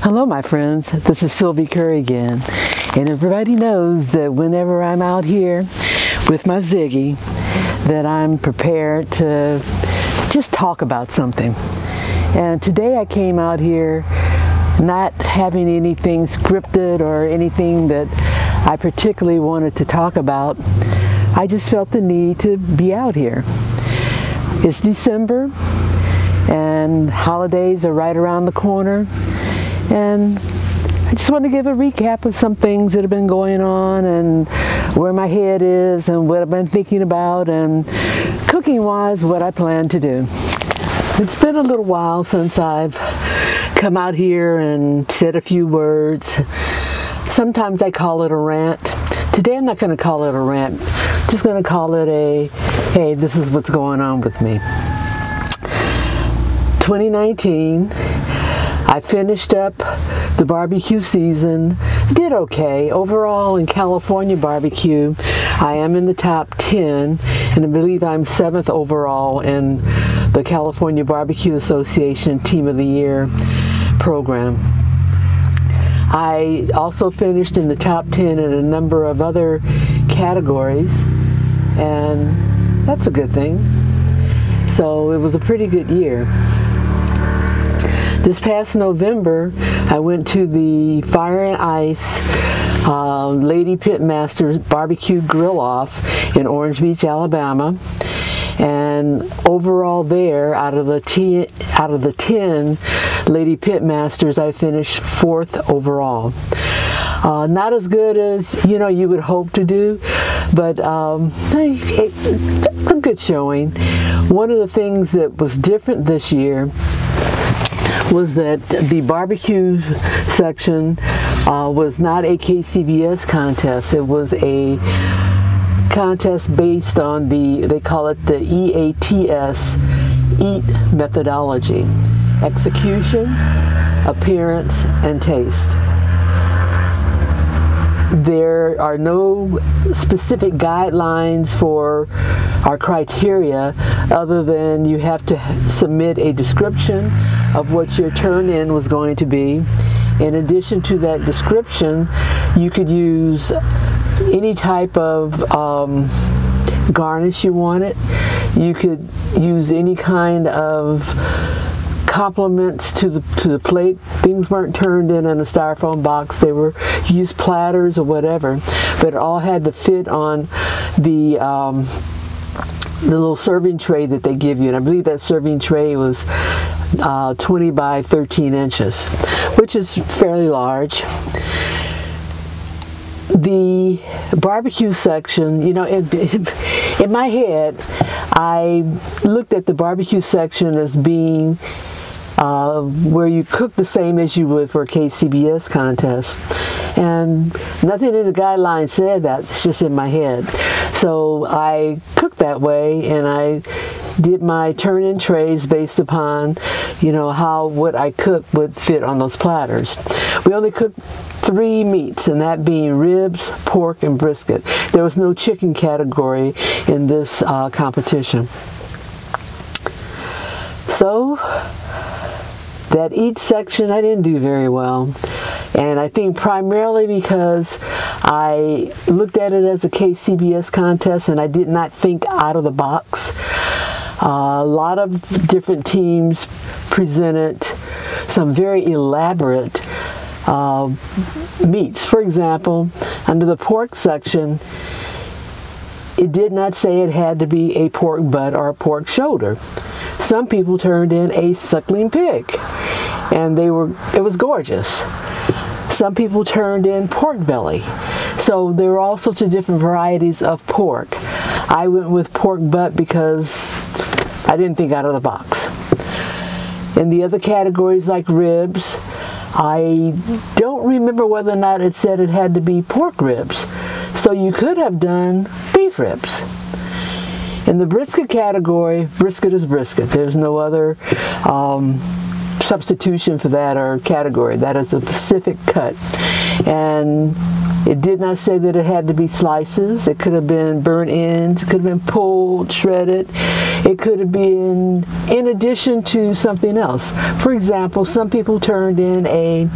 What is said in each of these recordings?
Hello my friends, this is Sylvie Curry again, and everybody knows that whenever I'm out here with my Ziggy that I'm prepared to just talk about something. And today I came out here not having anything scripted or anything that I particularly wanted to talk about. I just felt the need to be out here. It's December and holidays are right around the corner, and I just want to give a recap of some things that have been going on and where my head is and what I've been thinking about, and cooking wise what I plan to do. It's been a little while since I've come out here and said a few words. Sometimes I call it a rant. Today I'm not going to call it a rant. I'm just going to call it a, hey, this is what's going on with me. 2019, I finished up the barbecue season, did okay. Overall in California barbecue, I am in the top 10, and I believe I'm 7th overall in the California Barbecue Association Team of the Year program. I also finished in the top 10 in a number of other categories, and that's a good thing. So it was a pretty good year. This past November, I went to the Fire and Ice Lady Pitmaster's Barbecue Grill Off in Orange Beach, Alabama. And overall there, out of the 10 Lady Pitmasters, I finished 4th overall. Not as good as you would hope to do, but a good showing. One of the things that was different this year was that the barbecue section was not a KCBS contest. It was a contest based on they call it the EATS, EAT methodology: execution, appearance, and taste. There are no specific guidelines for our criteria other than you have to submit a description of what your turn-in was going to be. In addition to that description, you could use any type of garnish you wanted. You could use any kind of compliments to the plate. Things weren't turned in a styrofoam box. They were used platters or whatever, but it all had to fit on the little serving tray that they give you. And I believe that serving tray was 20 by 13 inches, which is fairly large. The barbecue section, in my head, I looked at the barbecue section as being where you cook the same as you would for a KCBS contest. And nothing in the guidelines said that. It's just in my head. So I cooked that way, and I did my turn-in trays based upon, how what I cooked would fit on those platters. We only cooked 3 meats, and that being ribs, pork, and brisket. There was no chicken category in this competition. So that eat section, I didn't do very well. And I think primarily because I looked at it as a KCBS contest and I did not think out of the box. A lot of different teams presented some very elaborate meats. For example, under the pork section, it did not say it had to be a pork butt or a pork shoulder. Some people turned in a suckling pig, and it was gorgeous. Some people turned in pork belly. So there were all sorts of different varieties of pork. I went with pork butt because I didn't think out of the box. In the other categories like ribs, I don't remember whether or not it said it had to be pork ribs. So you could have done beef ribs. In the brisket category, brisket is brisket. There's no other substitution for that or category. That is a specific cut. And It did not say that it had to be slices. It could have been burnt ends. It could have been pulled, shredded. It could have been in addition to something else. For example, some people turned in a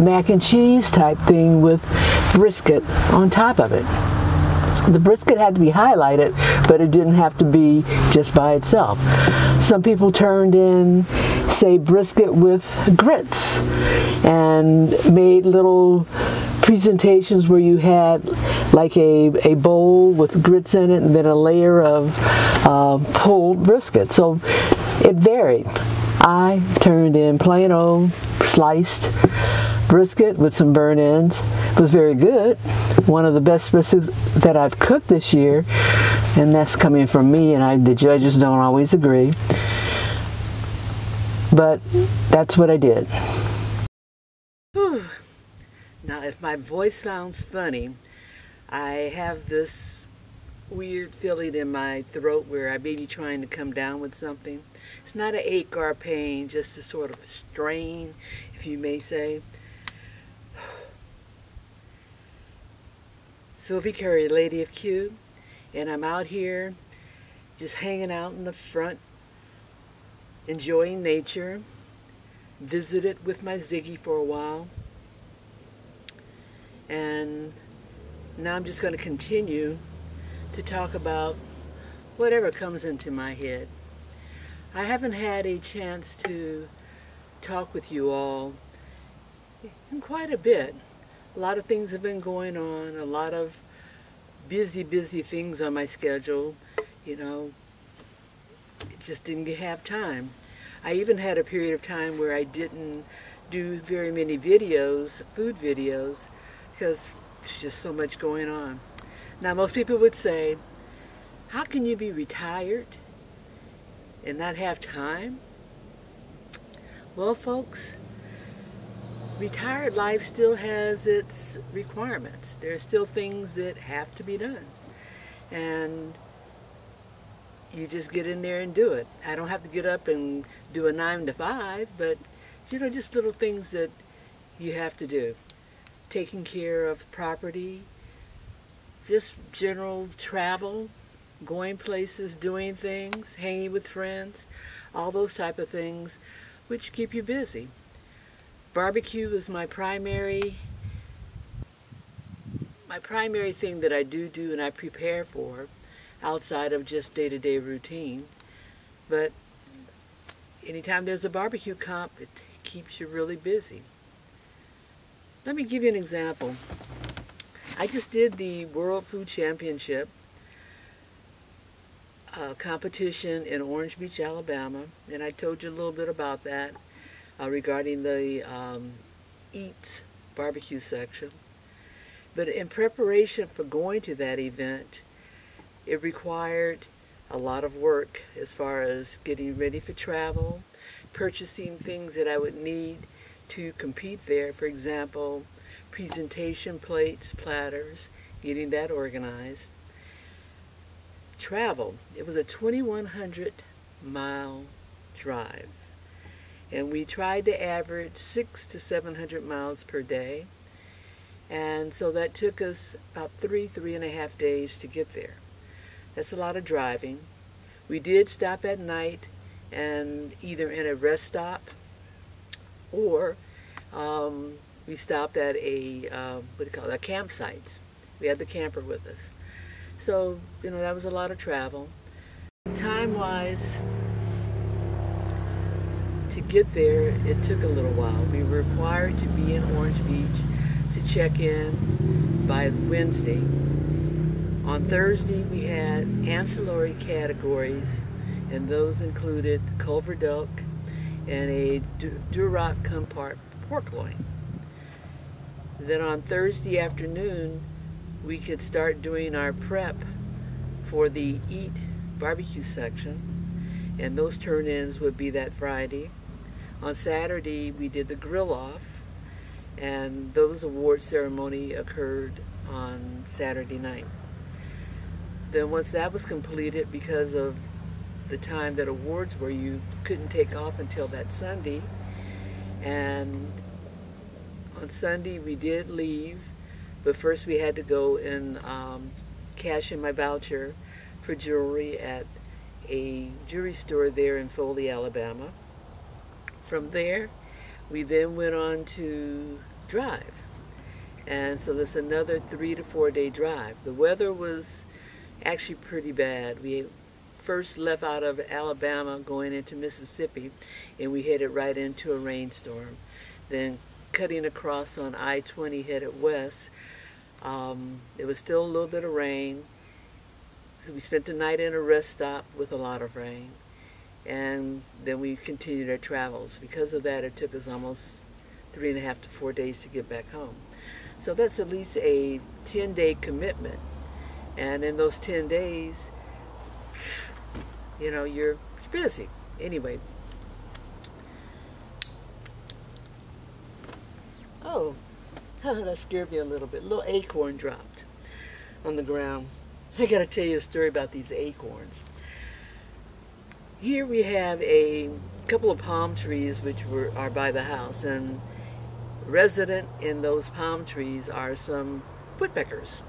mac and cheese type thing with brisket on top of it. The brisket had to be highlighted, but it didn't have to be just by itself. Some people turned in, say, brisket with grits and made little presentations where you had like a bowl with grits in it and then a layer of pulled brisket. So it varied. I turned in plain old sliced brisket with some burnt ends. It was very good. One of the best briskets that I've cooked this year, and that's coming from me, and the judges don't always agree. But that's what I did. Whew. Now, if my voice sounds funny, I have this weird feeling in my throat where I may be trying to come down with something. It's not an ache or a pain, just a sort of strain, if you may say. Sylvie Curry, Lady of Q, and I'm out here just hanging out in the front, enjoying nature. Visited with my Ziggy for a while, and now I'm just going to continue to talk about whatever comes into my head. I haven't had a chance to talk with you all in quite a bit. A lot of things have been going on, a lot of busy things on my schedule. You know, it just didn't have time. I even had a period of time where I didn't do very many videos, food videos, because there's just so much going on. Now, most people would say, how can you be retired and not have time? Well, folks, retired life still has its requirements. There are still things that have to be done. And you just get in there and do it. I don't have to get up and do a 9 to 5, but, you know, just little things that you have to do. Taking care of property, just general travel, going places, doing things, hanging with friends, all those type of things which keep you busy. Barbecue is my primary thing that I do and I prepare for outside of just day-to-day routine. But anytime there's a barbecue comp, it keeps you really busy. Let me give you an example. I just did the World Food Championship competition in Orange Beach, Alabama, and I told you a little bit about that regarding the Eats barbecue section. But in preparation for going to that event, it required a lot of work as far as getting ready for travel, purchasing things that I would need to compete there. For example, presentation plates, platters, getting that organized. Travel. It was a 2,100-mile drive. And we tried to average 600 to 700 miles per day. And so that took us about 3.5 days to get there. That's a lot of driving. We did stop at night and either in a rest stop or we stopped at a campsite. We had the camper with us. So, you know, that was a lot of travel. Time-wise, to get there, it took a little while. We were required to be in Orange Beach to check in by Wednesday. On Thursday, we had ancillary categories, and those included Culver Duck and a Duroc Compart pork loin. Then on Thursday afternoon, we could start doing our prep for the Eat barbecue section, and those turn-ins would be that Friday. On Saturday, we did the grill-off, and those award ceremony occurred on Saturday night. Then once that was completed, because of the time that awards were, you couldn't take off until that Sunday. And on Sunday we did leave But first we had to go and cash in my voucher for jewelry at a jewelry store there in Foley, Alabama. From there, we then went on to drive. And so that's another 3 to 4 day drive. The weather was actually pretty bad. We first left out of Alabama going into Mississippi, and we headed right into a rainstorm. Then cutting across on I-20 headed west, it was still a little bit of rain. So we spent the night in a rest stop with a lot of rain. And then we continued our travels. Because of that, it took us almost 3.5 to 4 days to get back home. So that's at least a 10-day commitment. And in those 10 days, you know, you're busy. Anyway. Oh, that scared me a little bit. A little acorn dropped on the ground. I gotta tell you a story about these acorns. Here we have a couple of palm trees which are by the house, and resident in those palm trees are some woodpeckers.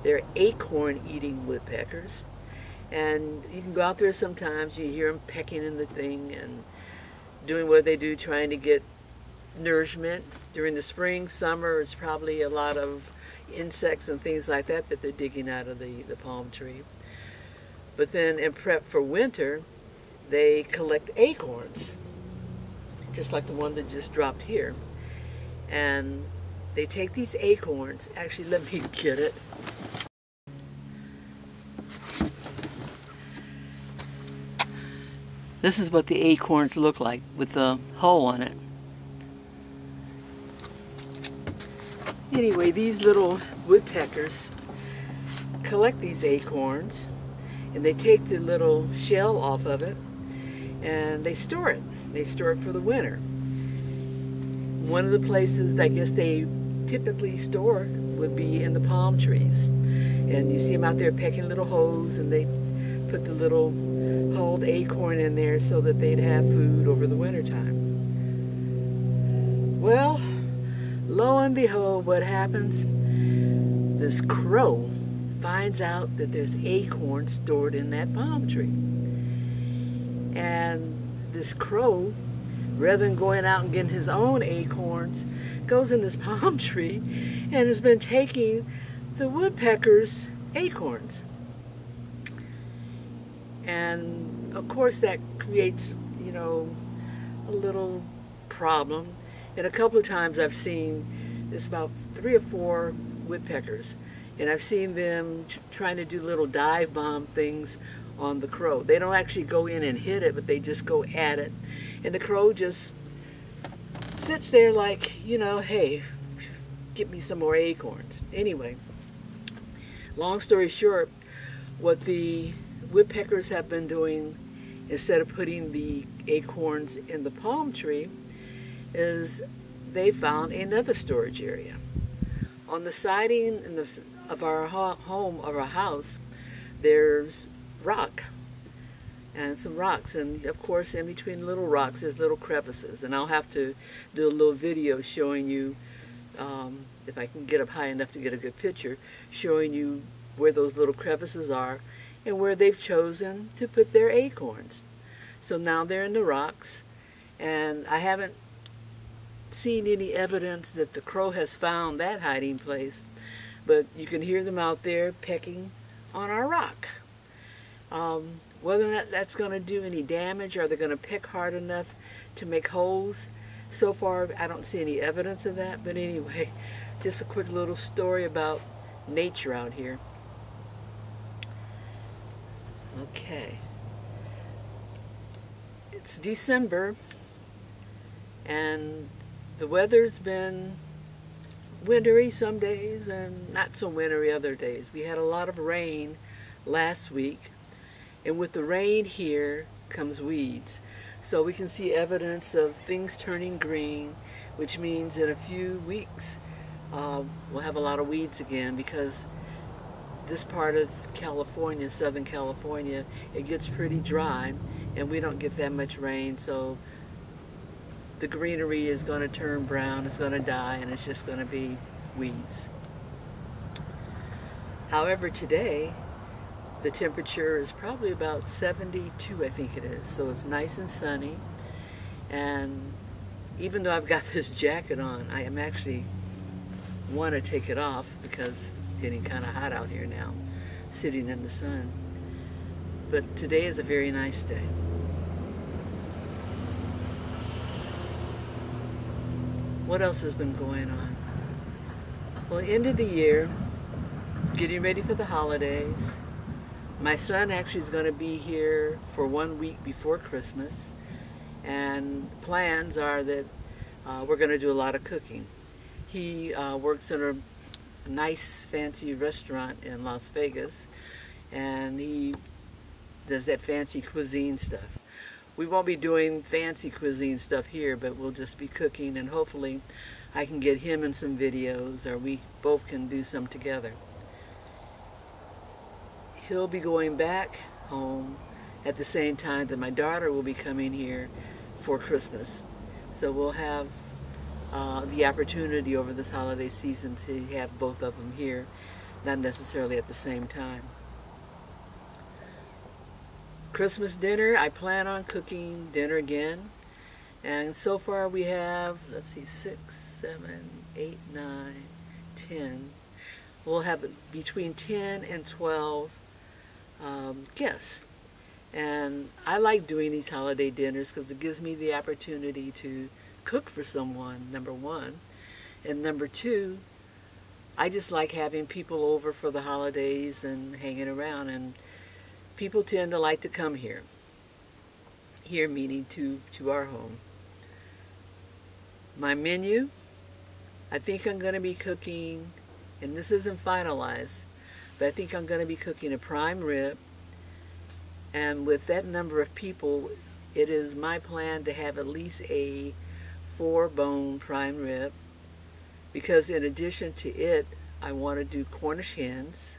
They're acorn-eating woodpeckers, and you can go out there sometimes, you hear them pecking in the thing and doing what they do, trying to get nourishment. During the spring, summer, it's probably a lot of insects and things like that that they're digging out of the palm tree. But then in prep for winter, they collect acorns, just like the one that just dropped here. And they take these acorns, actually let me get it. This is what the acorns look like with the hole in it. Anyway, these little woodpeckers collect these acorns, and they take the little shell off of it, and they store it. They store it for the winter. One of the places I guess they typically store would be in the palm trees. And you see them out there pecking little holes, and they put the little hulled acorn in there so that they'd have food over the winter time. Well, lo and behold, what happens? This crow finds out that there's acorns stored in that palm tree. And this crow, rather than going out and getting his own acorns, goes in this palm tree and has been taking the woodpeckers' acorns. And of course that creates, you know, a little problem. And a couple of times I've seen, there's about 3 or 4 woodpeckers, and I've seen them trying to do little dive bomb things on the crow. They don't actually go in and hit it, but they just go at it. And the crow just sits there like, you know, hey, get me some more acorns. Anyway, long story short, what the woodpeckers have been doing, instead of putting the acorns in the palm tree, is they found another storage area. On the siding of our home, of our house, there's rock and some rocks, and of course in between little rocks there's little crevices, and I'll have to do a little video showing you, if I can get up high enough to get a good picture, showing you where those little crevices are and where they've chosen to put their acorns. So now they're in the rocks, and I haven't seen any evidence that the crow has found that hiding place, but you can hear them out there pecking on our rock. Whether or not that's going to do any damage, or they're going to peck hard enough to make holes, so far I don't see any evidence of that. But anyway, just a quick little story about nature out here. Okay. It's December, and the weather's been wintry some days and not so wintry other days. We had a lot of rain last week, and with the rain here comes weeds. So we can see evidence of things turning green, which means in a few weeks we'll have a lot of weeds again, because this part of California, Southern California, it gets pretty dry and we don't get that much rain, so the greenery is going to turn brown, it's going to die, and it's just going to be weeds. However, today the temperature is probably about 72, I think it is. So it's nice and sunny. And even though I've got this jacket on, I am actually want to take it off because it's getting kind of hot out here now, sitting in the sun. But today is a very nice day. What else has been going on? Well, end of the year, getting ready for the holidays. My son actually is going to be here for 1 week before Christmas, and plans are that we're going to do a lot of cooking. He works in a nice fancy restaurant in Las Vegas, and he does that fancy cuisine stuff. We won't be doing fancy cuisine stuff here, but we'll just be cooking, and hopefully I can get him in some videos, or we both can do some together. He'll be going back home at the same time that my daughter will be coming here for Christmas. So we'll have the opportunity over this holiday season to have both of them here, not necessarily at the same time. Christmas dinner, I plan on cooking dinner again. And so far we have, let's see, 6, 7, 8, 9, 10. We'll have between 10 and 12 guests. And I like doing these holiday dinners because it gives me the opportunity to cook for someone, number one. And number two, I just like having people over for the holidays and hanging around. And people tend to like to come here. Here meaning to our home. My menu, I think I'm going to be cooking, and this isn't finalized, but I think I'm going to be cooking a prime rib. And with that number of people, it is my plan to have at least a 4-bone prime rib, because in addition to it, I want to do Cornish hens,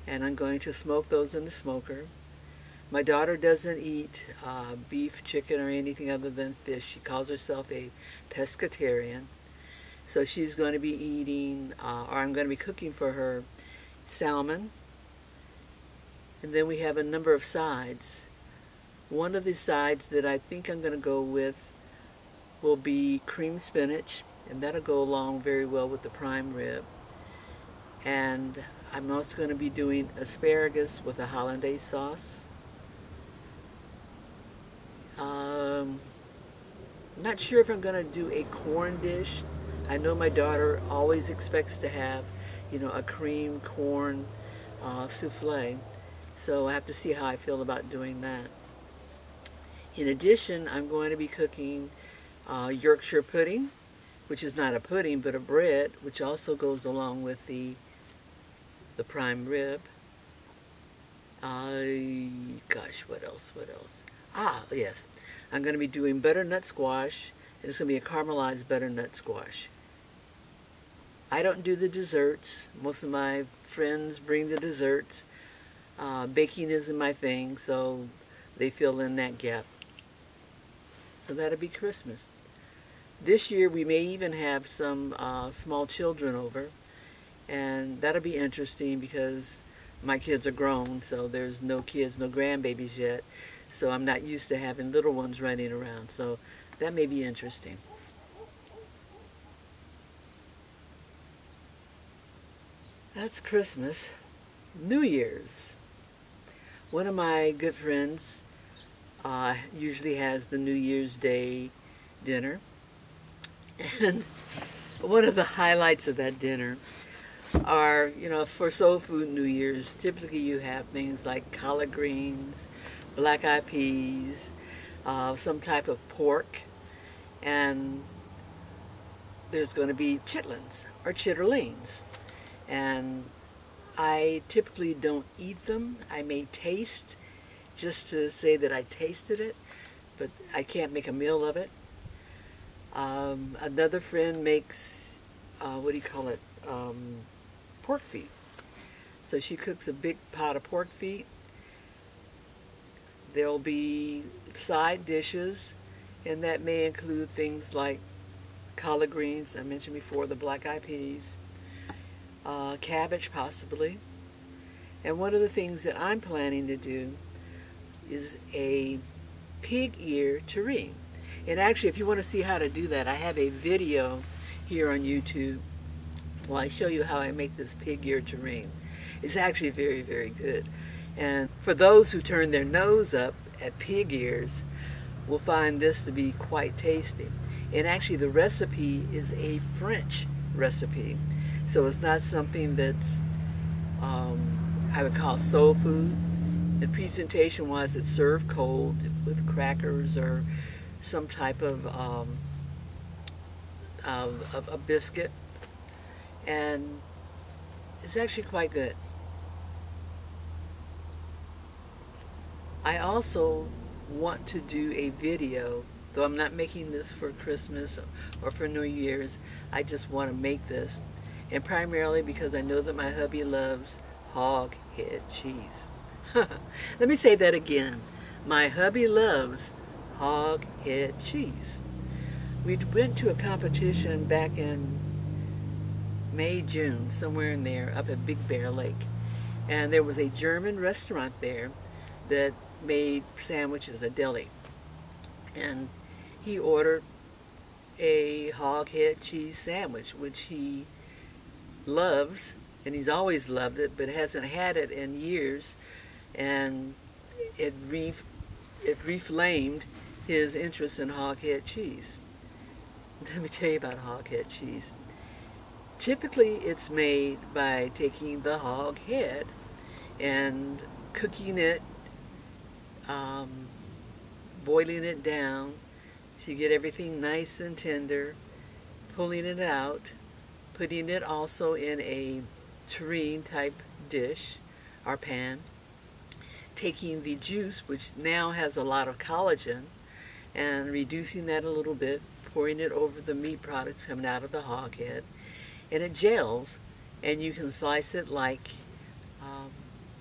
and I'm going to smoke those in the smoker. My daughter doesn't eat beef, chicken, or anything other than fish. She calls herself a pescatarian. So she's going to be eating, or I'm going to be cooking for her, salmon. And then we have a number of sides. One of the sides that I think I'm going to go with will be cream spinach, and that'll go along very well with the prime rib. And I'm also going to be doing asparagus with a hollandaise sauce. Not sure if I'm going to do a corn dish. I know my daughter always expects to have, you know, a cream corn souffle. So I have to see how I feel about doing that. In addition, I'm going to be cooking Yorkshire pudding, which is not a pudding but a bread, which also goes along with the prime rib. Gosh, what else? Ah, yes. I'm going to be doing butternut squash, and it's going to be a caramelized butternut squash. I don't do the desserts. Most of my friends bring the desserts. Baking isn't my thing, so they fill in that gap. So that'll be Christmas. This year we may even have some small children over, and that'll be interesting because my kids are grown, so there's no kids, no grandbabies yet. So I'm not used to having little ones running around, so that may be interesting. That's Christmas. New Year's. One of my good friends usually has the New Year's Day dinner. And one of the highlights of that dinner are, you know, for soul food New Year's, typically you have things like collard greens, black-eyed peas, some type of pork, and there's going to be chitlins or chitterlings. And I typically don't eat them. I may taste just to say that I tasted it, but I can't make a meal of it. Another friend makes, pork feet. So she cooks a big pot of pork feet. There'll be side dishes, and that may include things like collard greens, I mentioned before, the black-eyed peas, cabbage possibly. And one of the things that I'm planning to do is a pig ear terrine. And actually, if you want to see how to do that, I have a video here on YouTube where I show you how I make this pig ear terrine. It's actually very, very good. And for those who turn their nose up at pig ears, will find this to be quite tasty. And actually, the recipe is a French recipe. So it's not something that's I would call soul food. And presentation-wise, it's served cold with crackers or some type of a biscuit, and it's actually quite good. I also want to do a video, though I'm not making this for Christmas or for New Year's. I just want to make this, and primarily because I know that my hubby loves Hog Head Cheese. Let me say that again. My hubby loves Hog Head Cheese. We went to a competition back in May, June, somewhere in there, up at Big Bear Lake. And there was a German restaurant there that made sandwiches, a deli. And he ordered a Hog Head Cheese sandwich, which he loves, and he's always loved it, but hasn't had it in years. And it reflamed his interest in Hog Head Cheese. Let me tell you about Hog Head Cheese. Typically, it's made by taking the hog head and cooking it, boiling it down to get everything nice and tender, pulling it out, putting it also in a terrine type dish or pan, taking the juice, which now has a lot of collagen, and reducing that a little bit, pouring it over the meat products coming out of the hog head, and it gels, and you can slice it like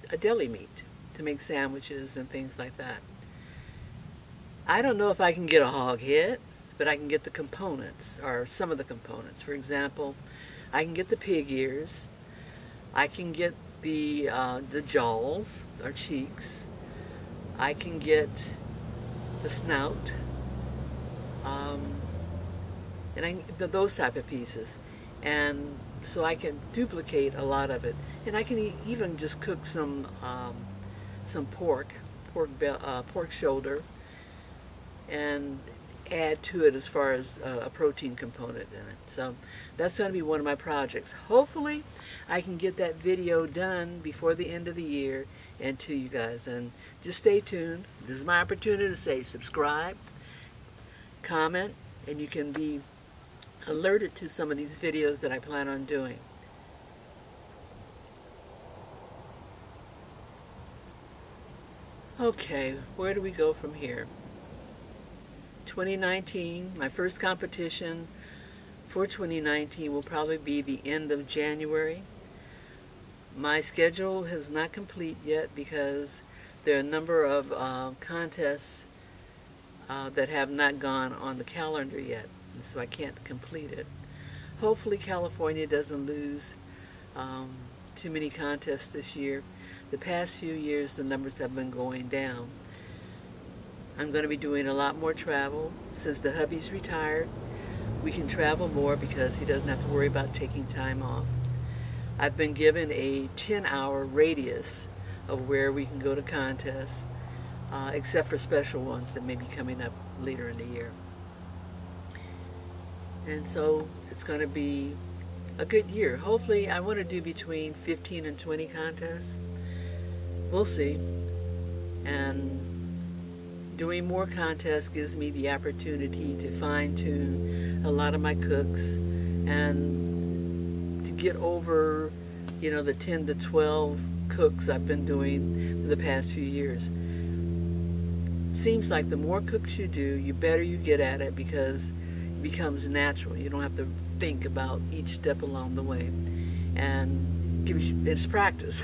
a deli meat to make sandwiches and things like that. I don't know if I can get a hog head, but I can get the components, or some of the components. For example, I can get the pig ears, I can get the jaws, or cheeks, I can get the snout, and those type of pieces. And so I can duplicate a lot of it. And I can even just cook some pork shoulder, and add to it as far as a protein component in it. So that's going to be one of my projects. Hopefully I can get that video done before the end of the year and to you guys. And just stay tuned. This is my opportunity to say subscribe, comment, and you can be alerted to some of these videos that I plan on doing. Okay, where do we go from here? 2019, my first competition for 2019 will probably be the end of January. My schedule is not complete yet because there are a number of contests that have not gone on the calendar yet, and so I can't complete it. Hopefully California doesn't lose too many contests this year. The past few years the numbers have been going down. I'm going to be doing a lot more travel. Since the hubby's retired, we can travel more because he doesn't have to worry about taking time off. I've been given a 10-hour radius of where we can go to contests, except for special ones that may be coming up later in the year. And so it's going to be a good year. Hopefully, I want to do between 15 and 20 contests. We'll see. And doing more contests gives me the opportunity to fine-tune a lot of my cooks and to get over, you know, the 10 to 12 cooks I've been doing for the past few years. It seems like the more cooks you do, the better you get at it because it becomes natural. You don't have to think about each step along the way. And gives you, it's practice.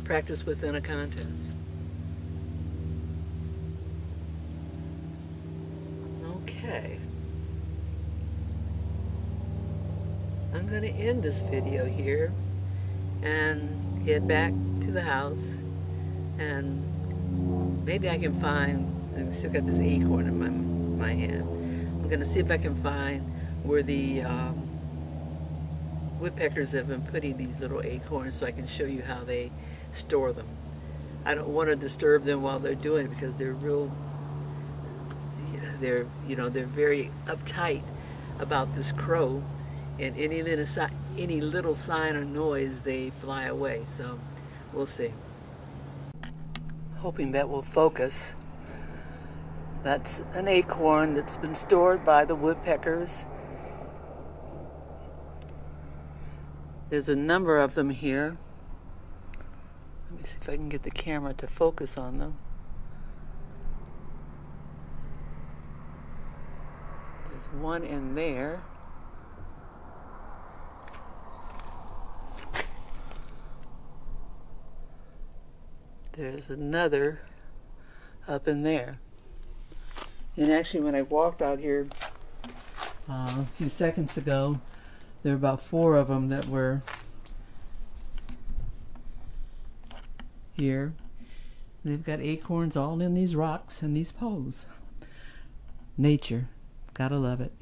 Practice within a contest. Okay, I'm going to end this video here and head back to the house, and maybe I can find, I still got this acorn in my hand. I'm going to see if I can find where the woodpeckers have been putting these little acorns so I can show you how they store them. I don't want to disturb them while they're doing it because they're they're very uptight about this crow, and any little sign or noise they fly away. So we'll see. Hoping that will focus. That's an acorn that's been stored by the woodpeckers. There's a number of them here. Let me see if I can get the camera to focus on them. There's one in there. There's another up in there. And actually, when I walked out here a few seconds ago, there were about 4 of them that were here. They've got acorns all in these rocks and these poles. Nature. Gotta love it.